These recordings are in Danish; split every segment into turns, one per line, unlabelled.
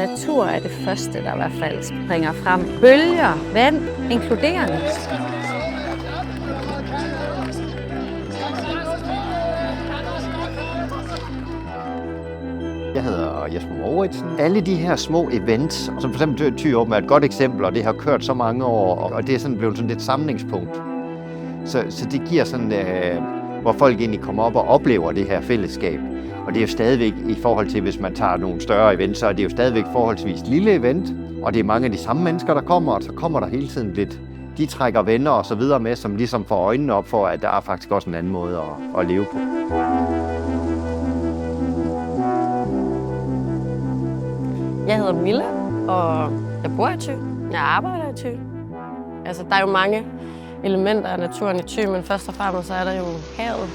natur er det første, der i hvert fald springer frem. Bølger, vand, inkluderende.
Jeg hedder Jesper Mouritsen. Alle de her små events, som for eksempel Thy Open er et godt eksempel, og det har kørt så mange år, og det er sådan blevet sådan et samlingspunkt. Så det giver sådan, hvor folk egentlig kommer op og oplever det her fællesskab. Og det er jo stadigvæk i forhold til, hvis man tager nogle større events, så er det jo stadigvæk forholdsvis lille event. Og det er mange af de samme mennesker, der kommer, og så kommer der hele tiden lidt. De trækker venner og så videre med, som ligesom får øjnene op for, at der er faktisk også en anden måde at leve på.
Jeg hedder Mille, og jeg bor i Thy. Jeg arbejder i Thy. Altså, der er jo mange elementer af naturen i Thy, men først og fremmest så er der jo havet.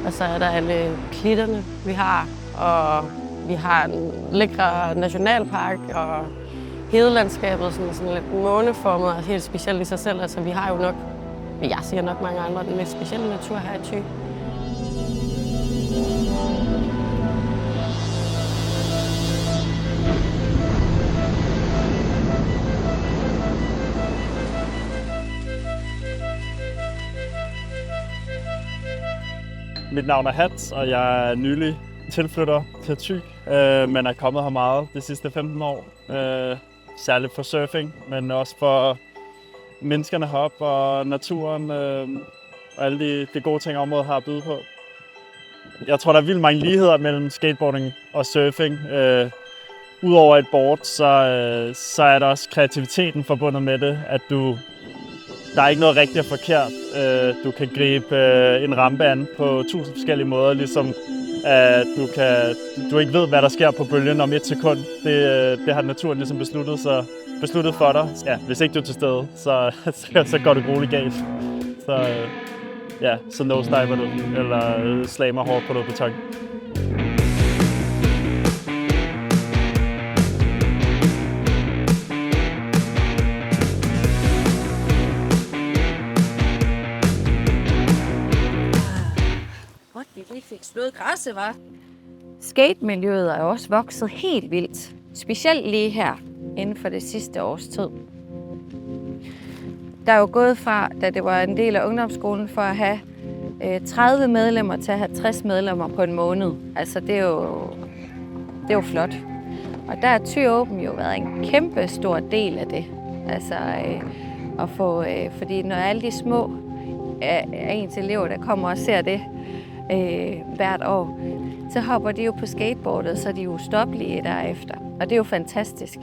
Og så er der alle klitterne, vi har. Og vi har en lækre nationalpark og hedelandskabet, sådan lidt måneformet og helt specielt i sig selv. Altså, vi har jo nok, jeg siger nok mange andre, den mest specielle natur her i Thy.
Mit navn er Hans, og jeg er nylig tilflytter til Thy, men er kommet her meget de sidste 15 år. Særligt for surfing, men også for menneskerne heroppe og naturen og alle de gode ting, området har at byde på. Jeg tror, der er vildt mange ligheder mellem skateboarding og surfing. Udover et board, så er der også kreativiteten forbundet med det, at der er ikke noget rigtigt og forkert. Du kan gribe en rampe an på 1000 forskellige måder, ligesom at du ikke ved, hvad der sker på bølgen om 1 sekund. Det har naturen ligesom besluttet for dig. Ja, hvis ikke du er til stede, så går det grueligt galt. Så nosediver du, eller slammer hårdt på noget beton.
Vi fik slået græsset, hva'? Skatemiljøet er også vokset helt vildt. Specielt lige her, inden for det sidste års tid. Der er jo gået fra, da det var en del af ungdomsskolen, for at have 30 medlemmer til at have 60 medlemmer på en måned. Altså, det er jo flot. Og der har Thy Open jo været en kæmpe stor del af det. Altså, at få, fordi når alle de små af ens elever, der kommer og ser det, hvert år, så hopper de jo på skateboardet, så er de jo stoppelige derefter. Og det er jo fantastisk.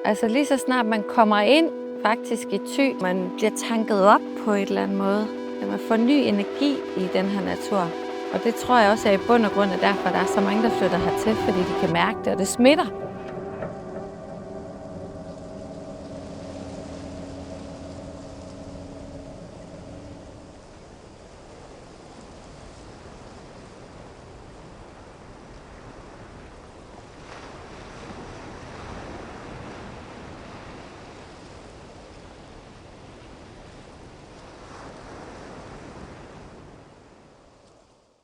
Altså lige så snart man kommer ind faktisk i Thy, man bliver tanket op på et eller andet måde. Man får ny energi i den her natur. Og det tror jeg også er i bund og grund af derfor, der er så mange, der flytter hertil, fordi de kan mærke det, og det smitter.